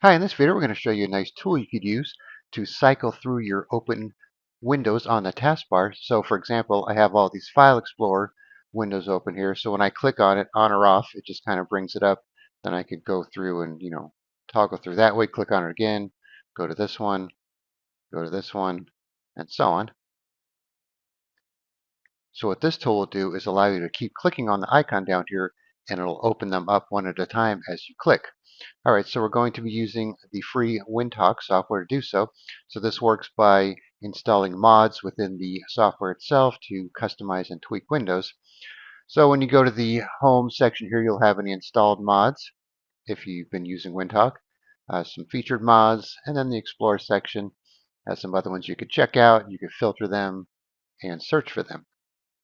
Hi, in this video we're going to show you a nice tool you could use to cycle through your open windows on the taskbar. So for example, I have all these File Explorer windows open here. So when I click on it, on or off, it just kind of brings it up. Then I could go through and, toggle through that way, click on it again, go to this one, go to this one, and so on. So what this tool will do is allow you to keep clicking on the icon down here, and it'll open them up one at a time as you click. All right, so we're going to be using the free Windhawk software to do so. So this works by installing mods within the software itself to customize and tweak windows. So when you go to the home section here, you'll have any installed mods if you've been using Windhawk, some featured mods, and then the Explore section has some other ones you could check out. You could filter them and search for them.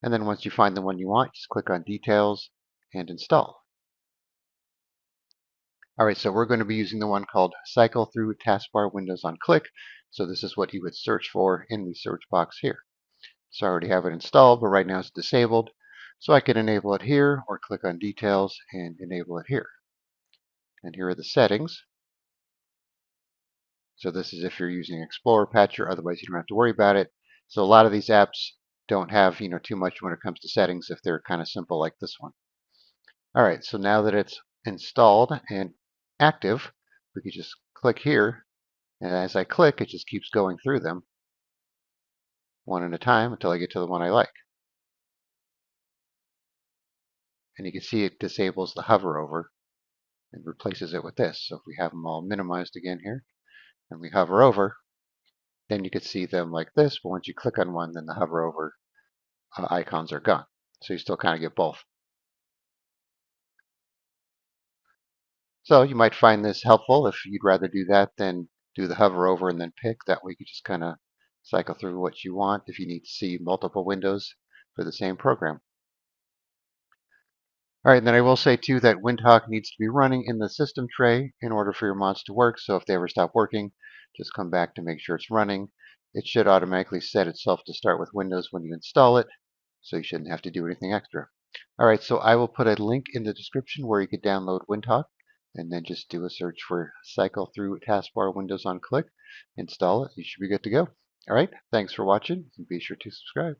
And then once you find the one you want, just click on Details and Install. All right, so we're going to be using the one called Cycle Through Taskbar Windows on Click. So this is what you would search for in the search box here. So I already have it installed, but right now it's disabled. So I can enable it here or click on Details and enable it here. And here are the settings. So this is if you're using Explorer Patcher, otherwise you don't have to worry about it. So a lot of these apps don't have too much when it comes to settings if they're kind of simple like this one. All right, so now that it's installed and active, we can just click here. And as I click, it just keeps going through them one at a time until I get to the one I like. And you can see it disables the hover over and replaces it with this. So if we have them all minimized again here and we hover over, then you can see them like this. But once you click on one, then the hover over icons are gone. So you still kind of get both. So you might find this helpful if you'd rather do that than do the hover over and then pick. That way you can just kind of cycle through what you want if you need to see multiple windows for the same program. All right, and then I will say too that Windhawk needs to be running in the system tray in order for your mods to work. So if they ever stop working, just come back to make sure it's running. It should automatically set itself to start with Windows when you install it, so you shouldn't have to do anything extra. All right, so I will put a link in the description where you could download Windhawk, and then just do a search for Cycle Through Taskbar Windows on Click, install it, you should be good to go. All right, thanks for watching, and be sure to subscribe.